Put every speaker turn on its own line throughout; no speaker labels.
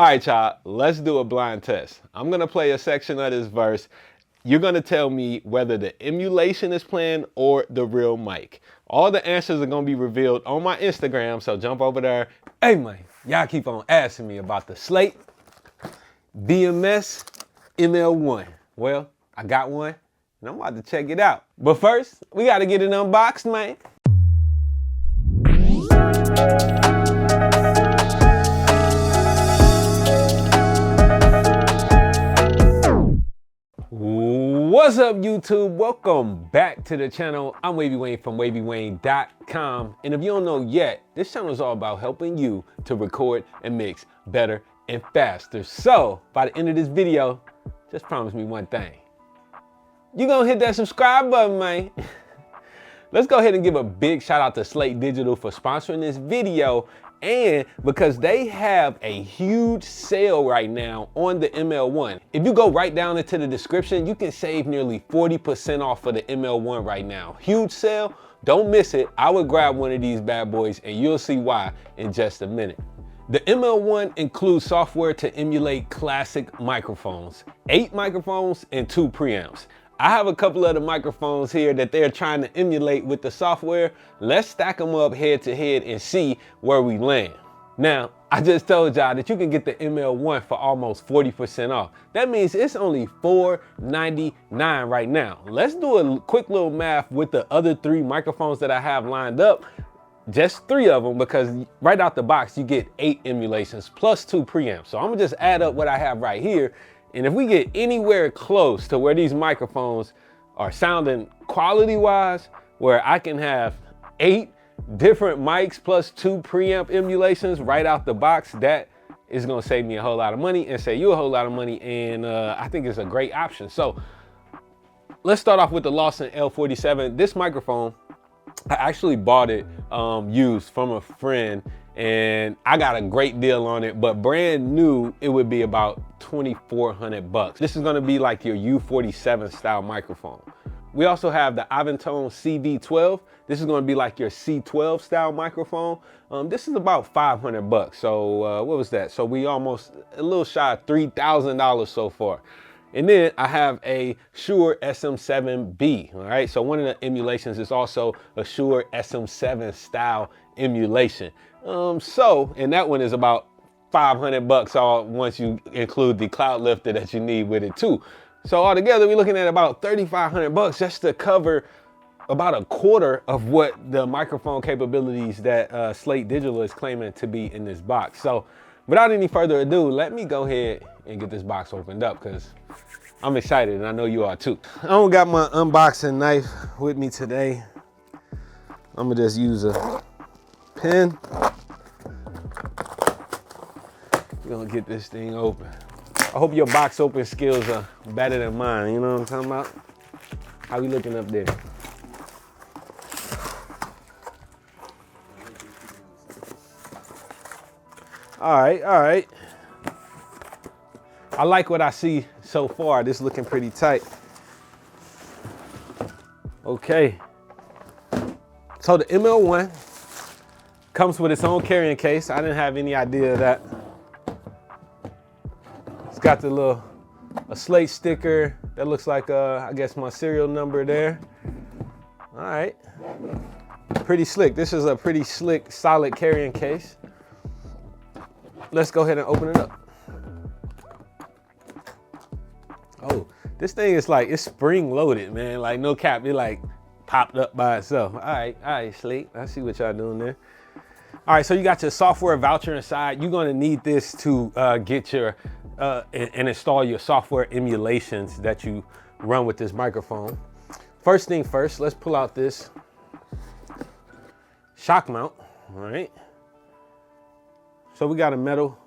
All right, y'all, let's do a blind test. I'm gonna play a section of this verse. You're gonna tell me whether the emulation is playing or the real mic. All the answers are gonna be revealed on my Instagram, so jump over there. Hey man, y'all keep on asking me about the Slate VMS ML-1. Well, I got one, and I'm about to check it out. But first, we gotta get it unboxed, man. What's up, YouTube? Welcome back to the channel. I'm Wavy Wayne from wavywayne.com. And if you don't know yet, this channel is all about helping you to record and mix better and faster. So by the end of this video, just promise me one thing. You're gonna hit that subscribe button, man. Let's go ahead and give a big shout out to Slate Digital for sponsoring this video, and because they have a huge sale right now on the ML-1. If you go right down into the description, you can save nearly 40% off for the ML-1 right now. Huge sale, don't miss it. I would grab one of these bad boys and you'll see why in just a minute. The ML-1 includes software to emulate classic microphones, 8 microphones and 2 preamps. I have a couple of the microphones here that they're trying to emulate with the software. Let's stack them up head to head and see where we land. Now, I just told y'all that you can get the ML-1 for almost 40% off. That means it's only $4.99 right now. Let's do a quick little math with the other 3 microphones that I have lined up. Just 3 of them, because right out the box, you get 8 emulations plus 2 preamps. So I'm gonna just add up what I have right here. And if we get anywhere close to where these microphones are sounding quality-wise, where I can have 8 different mics plus 2 preamp emulations right out the box, that is gonna save me a whole lot of money and save you a whole lot of money, and I think it's a great option. So let's start off with the Lawson L47. This microphone, I actually bought it used from a friend, and I got a great deal on it, but brand new, it would be about 2,400 bucks. This is gonna be like your U47 style microphone. We also have the Avantone CV12. This is gonna be like your C12 style microphone. This is about 500 bucks. So what was that? So we almost a little shy of $3,000 so far. And then I have a Shure SM7B, all right? So one of the emulations is also a Shure SM7 style emulation. And that one is about 500 bucks all once you include the cloud lifter that you need with it too. So altogether, we're looking at about 3,500 bucks just to cover about a quarter of what the microphone capabilities that Slate Digital is claiming to be in this box. So without any further ado, let me go ahead and get this box opened up, because I'm excited and I know you are too. I don't got my unboxing knife with me today. I'm gonna just use a pen. We're gonna get this thing open. I hope your box open skills are better than mine, you know what I'm talking about? How we looking up there? All right. I like what I see so far. This is looking pretty tight. Okay. So the ML-1 comes with its own carrying case. I didn't have any idea of that. It's got a Slate sticker that looks like I guess my serial number there. All right. Pretty slick. This is a pretty slick, solid carrying case. Let's go ahead and open it up. Oh, this thing is like, it's spring loaded, man. Like no cap, it like popped up by itself. All right, Slate. I see what y'all doing there. All right, so you got your software voucher inside. You're gonna need this to get your, and install your software emulations that you run with this microphone. First thing first, let's pull out this shock mount, all right? So we got a metal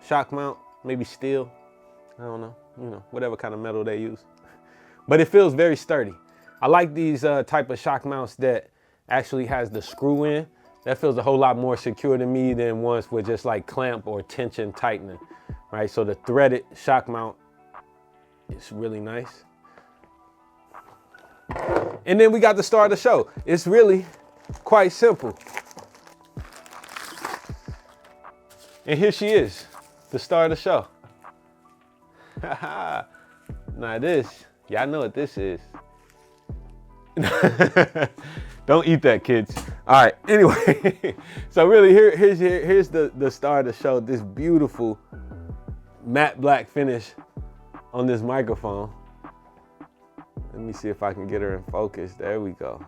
shock mount, maybe steel, I don't know, whatever kind of metal they use. But it feels very sturdy. I like these type of shock mounts that actually has the screw in. That feels a whole lot more secure to me than ones with just like clamp or tension tightening, right? So the threaded shock mount is really nice. And then we got the star of the show. It's really quite simple. And here she is. the star of the show. Now this, y'all know what this is. Don't eat that, kids. All right, anyway, so really here's the star of the show, this beautiful matte black finish on this microphone. Let me see if I can get her in focus. There we go.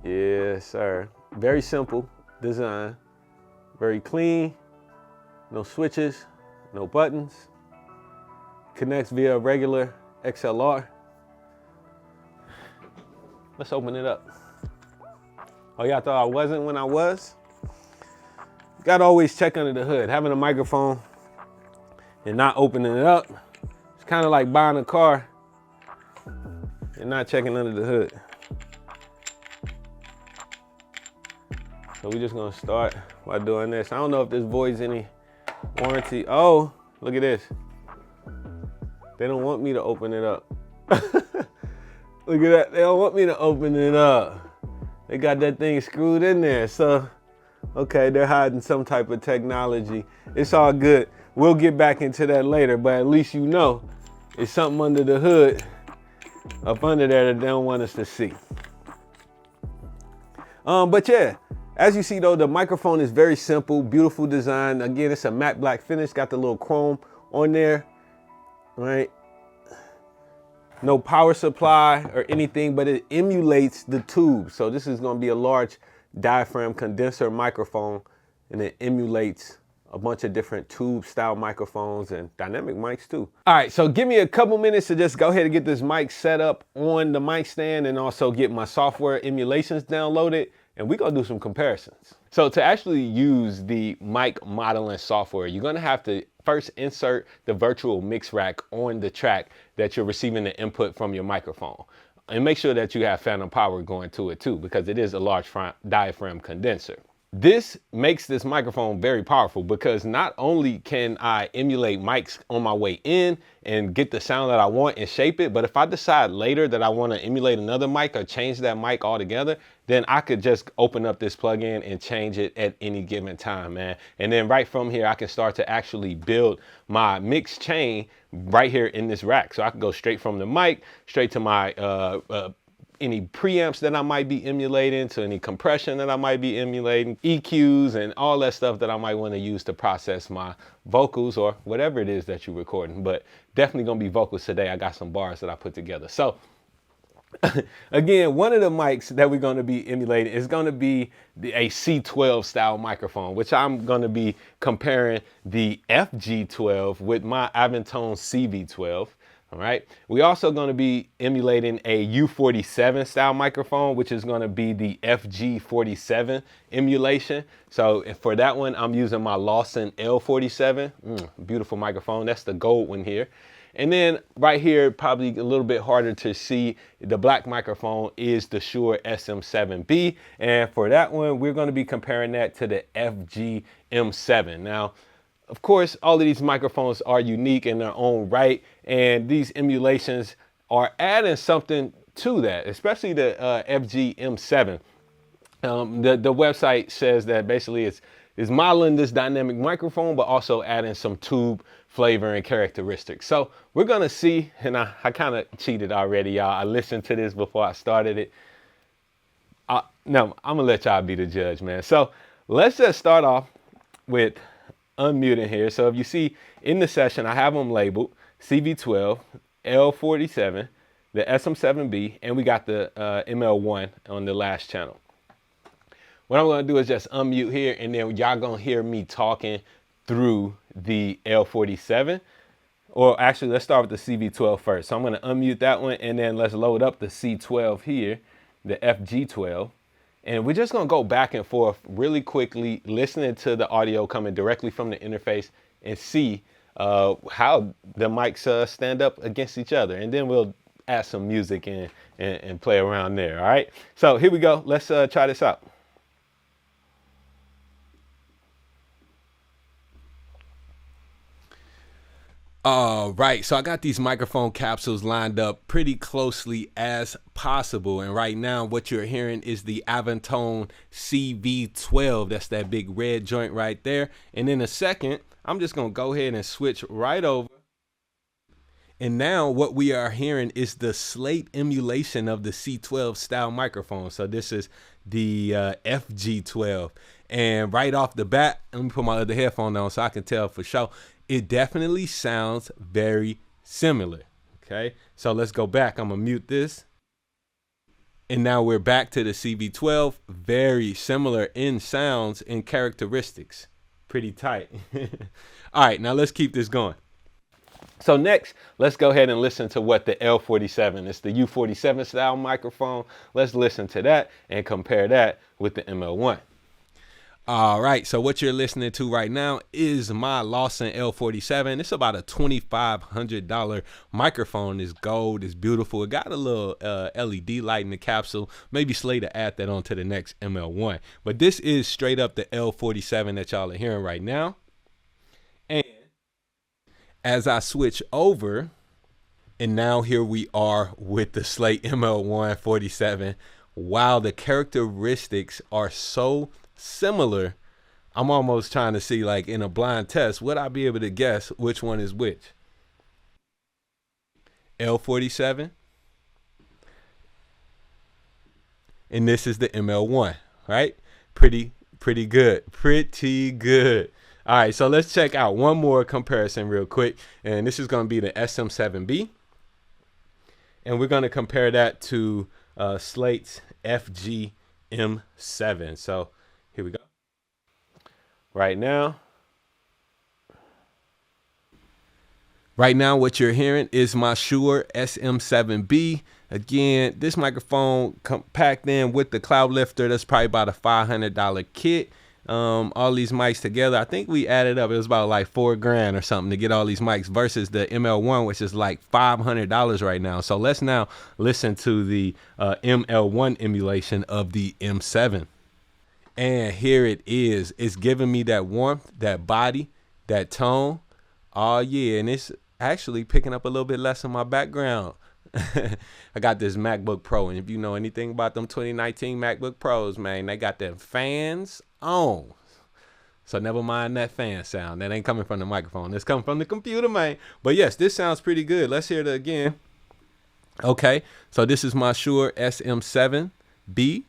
Yes, sir. Very simple design, very clean, no switches, no buttons. Connects via regular XLR. Let's open it up. Oh, y'all thought I wasn't when I was? Gotta always check under the hood. Having a microphone and not opening it up, it's kind of like buying a car and not checking under the hood. So we're just gonna start by doing this. I don't know if this voids any warranty. Oh, look at this. They don't want me to open it up. Look at that, they don't want me to open it up. They got that thing screwed in there. So, okay, they're hiding some type of technology. It's all good. We'll get back into that later, but at least you know it's something under the hood, up under there that they don't want us to see. But yeah, as you see though, the microphone is very simple, beautiful design. Again, it's a matte black finish, got the little chrome on there, right? No power supply or anything, but it emulates the tube. So this is gonna be a large diaphragm condenser microphone, and it emulates a bunch of different tube style microphones and dynamic mics too. All right, so give me a couple minutes to just go ahead and get this mic set up on the mic stand and also get my software emulations downloaded, and we're gonna do some comparisons. So to actually use the mic modeling software, you're gonna have to first insert the virtual mix rack on the track that you're receiving the input from your microphone. And make sure that you have phantom power going to it too, because it is a large diaphragm condenser. This makes this microphone very powerful because not only can I emulate mics on my way in and get the sound that I want and shape it, but if I decide later that I want to emulate another mic or change that mic altogether, then I could just open up this plugin and change it at any given time, man. And then right from here, I can start to actually build my mix chain right here in this rack. So I can go straight from the mic, straight to my any preamps that I might be emulating, to any compression that I might be emulating, EQs and all that stuff that I might want to use to process my vocals or whatever it is that you're recording. But definitely gonna be vocals today. I got some bars that I put together. So again, one of the mics that we're going to be emulating is going to be a C12 style microphone, which I'm going to be comparing the FG12 with my Aventone CV12. All right. We also going to be emulating a U47 style microphone, which is going to be the FG47 emulation. So for that one, I'm using my Lawson L47. Beautiful microphone. That's the gold one here. And then right here, probably a little bit harder to see, the black microphone is the Shure SM7B. And for that one, we're going to be comparing that to the FG M7. Now, of course, all of these microphones are unique in their own right, and these emulations are adding something to that, especially the FG M7. The website says that basically it's modeling this dynamic microphone, but also adding some tube flavor and characteristics. So we're gonna see, and I kind of cheated already, y'all. I listened to this before I started it. No, I'm gonna let y'all be the judge, man. So let's just start off with unmuting here. So if you see in the session, I have them labeled CV12, L47, the SM7B, and we got the ML-1 on the last channel. What I'm gonna do is just unmute here, and then y'all gonna hear me talking through the L47. Or actually, let's start with the CV12 first. So I'm gonna unmute that one, and then let's load up the C12 here, the FG12. And we're just gonna go back and forth really quickly, listening to the audio coming directly from the interface and see how the mics stand up against each other. And then we'll add some music and play around there, all right? So here we go, let's try this out. All right, so I got these microphone capsules lined up pretty closely as possible. And right now what you're hearing is the Avantone CV12. That's that big red joint right there. And in a second, I'm just gonna go ahead and switch right over. And now what we are hearing is the Slate emulation of the C12 style microphone. So this is the FG12. And right off the bat, let me put my other headphone on so I can tell for sure. It definitely sounds very similar. Okay, so let's go back. I'm gonna mute this. And now we're back to the CV12. Very similar in sounds and characteristics. Pretty tight. All right, now let's keep this going. So next, let's go ahead and listen to what the L47, it's the U47 style microphone. Let's listen to that and compare that with the ML1. All right, so what you're listening to right now is my Lawson L47. It's about a $2,500 microphone. It's gold, it's beautiful. It got a little LED light in the capsule. Maybe Slate to add that on to the next ML1. But this is straight up the L47 that y'all are hearing right now. And as I switch over, and now here we are with the Slate ML1 47. Wow, the characteristics are so similar. I'm almost trying to see, like in a blind test, would I be able to guess which one is which? L47. And this is the ML1, right? Pretty good. Pretty good. All right, so let's check out one more comparison real quick. And this is going to be the SM7B. And we're going to compare that to Slate's FG M7. So here we go. Right now, what you're hearing is my Shure SM7B. Again, this microphone packed in with the cloud lifter. That's probably about a $500 kit. All these mics together, I think we added up, it was about like $4,000 or something to get all these mics versus the ML1, which is like $500 right now. So let's now listen to the ML1 emulation of the M7. And here it is. It's giving me that warmth, that body, that tone. Oh yeah, and it's actually picking up a little bit less in my background. I got this MacBook Pro, and if you know anything about them 2019 MacBook Pros, man, they got them fans on. So never mind that fan sound. That ain't coming from the microphone. It's coming from the computer, man. But yes, this sounds pretty good. Let's hear it again. Okay, so this is my Shure SM7B.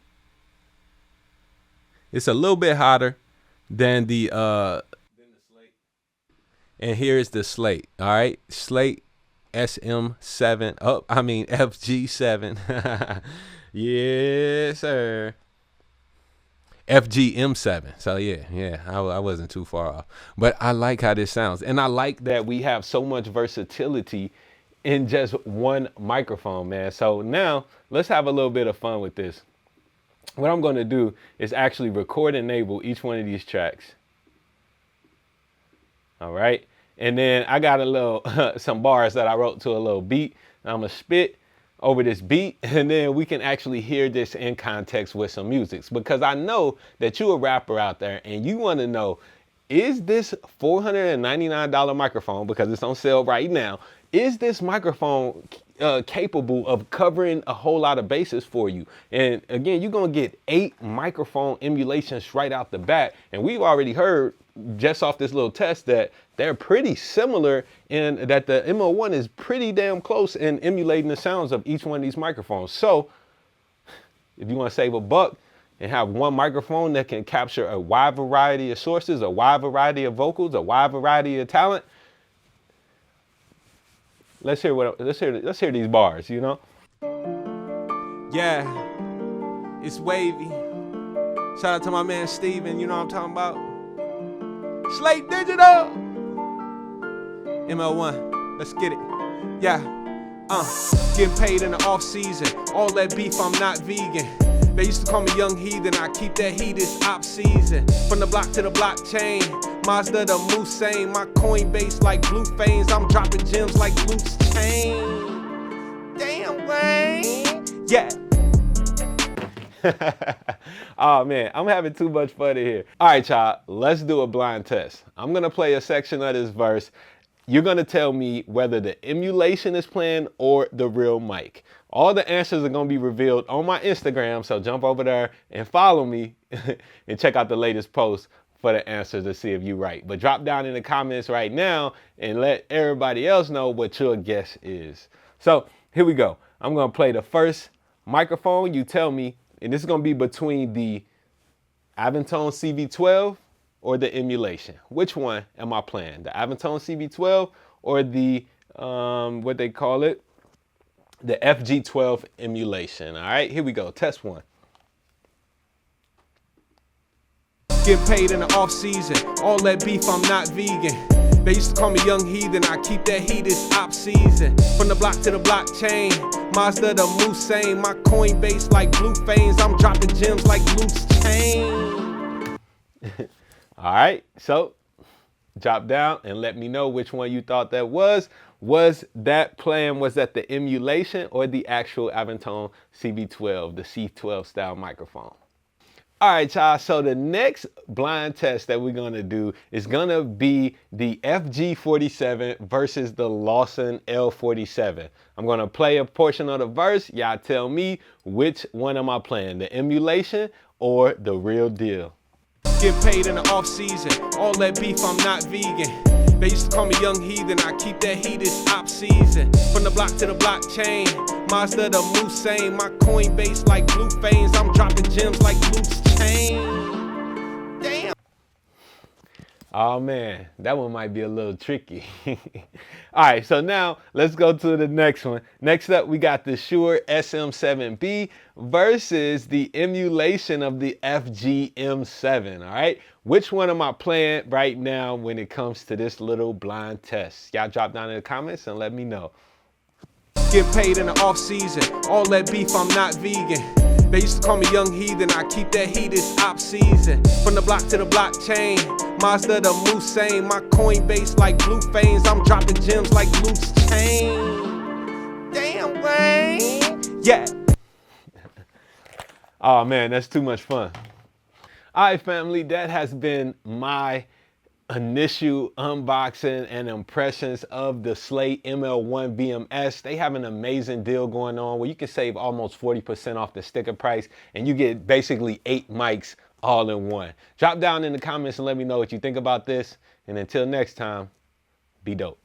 It's a little bit hotter than the Slate. And here's the Slate. All right, Slate SM7. Oh, I mean FG7. Yes, sir. FG M7. So yeah, I wasn't too far off. But I like how this sounds. And I like that we have so much versatility in just one microphone, man. So now let's have a little bit of fun with this. What I'm going to do is actually record and enable each one of these tracks. All right. And then I got a little, some bars that I wrote to a little beat. I'm going to spit over this beat, and then we can actually hear this in context with some music. Because I know that you're a rapper out there and you want to know, is this $499 microphone, because it's on sale right now, is this microphone capable of covering a whole lot of bases for you? And again, you're going to get 8 microphone emulations right out the bat. And we've already heard just off this little test that they're pretty similar, and that the ML1 is pretty damn close in emulating the sounds of each one of these microphones. So if you want to save a buck and have one microphone that can capture a wide variety of sources, a wide variety of vocals, a wide variety of talent, let's hear these bars, you know? Yeah, it's Wavy. Shout out to my man Steven, you know what I'm talking about? Slate Digital! ML1, let's get it. Yeah, getting paid in the off season. All that beef, I'm not vegan. They used to call me Young Heathen, I keep that heat, it's op season. From the block to the blockchain, Mazda to Musain. My Coinbase like blue veins, I'm dropping gems like Luke's chain. Damn, Wayne. Yeah. Oh man, I'm having too much fun in here. All right, y'all, let's do a blind test. I'm gonna play a section of this verse, you're gonna tell me whether the emulation is playing or the real mic. All the answers are gonna be revealed on my Instagram, so jump over there and follow me and check out the latest post for the answers to see if you're right. But drop down in the comments right now and let everybody else know what your guess is. So here we go. I'm gonna play the first microphone. You tell me, and this is gonna be between the Aventone CV12 or the emulation. Which one am I playing? The Aventone CV12 or the, what they call it? The FG12 emulation. All right, here we go. Test one.
Get paid in the off season, all that beef, I'm not vegan. They used to call me young heathen, I keep that heat, it's op season. From the block to the blockchain, Mazda the Moussain, my Coinbase like blue veins, I'm dropping gems like loose chain.
All right, so drop down and let me know which one you thought that was. Was that playing, was that the emulation or the actual Aventone CV12, the C12 style microphone? All right, y'all, so the next blind test that we're gonna do is gonna be the FG47 versus the Lawson L47. I'm gonna play a portion of the verse. Y'all tell me which one am I playing, the emulation or the real deal?
Get paid in the off season, all that beef, I'm not vegan. They used to call me young heathen, I keep that heat, it's op season. From the block to the blockchain, Mazda the Moussain, my Coinbase like blue veins, I'm dropping gems like loose chain. Damn.
Oh man, that one might be a little tricky. All right, so now let's go to the next one. Next up, we got the Shure SM7B versus the emulation of the FG-M7, all right? Which one am I playing right now when it comes to this little blind test? Y'all drop down in the comments and let me know.
Get paid in the off season, all that beef, I'm not vegan. They used to call me young heathen, I keep that heat, it's op season. From the block to the blockchain, Mazda the Moussain, my Coinbase like blue veins, I'm dropping gems like loose chain. Damn, Wayne. Yeah.
Oh man, that's too much fun. All right, family, that has been my initial unboxing and impressions of the Slate ML-1 VMS. They have an amazing deal going on where you can save almost 40% off the sticker price and you get basically 8 mics all in one. Drop down in the comments and let me know what you think about this. And until next time, be dope.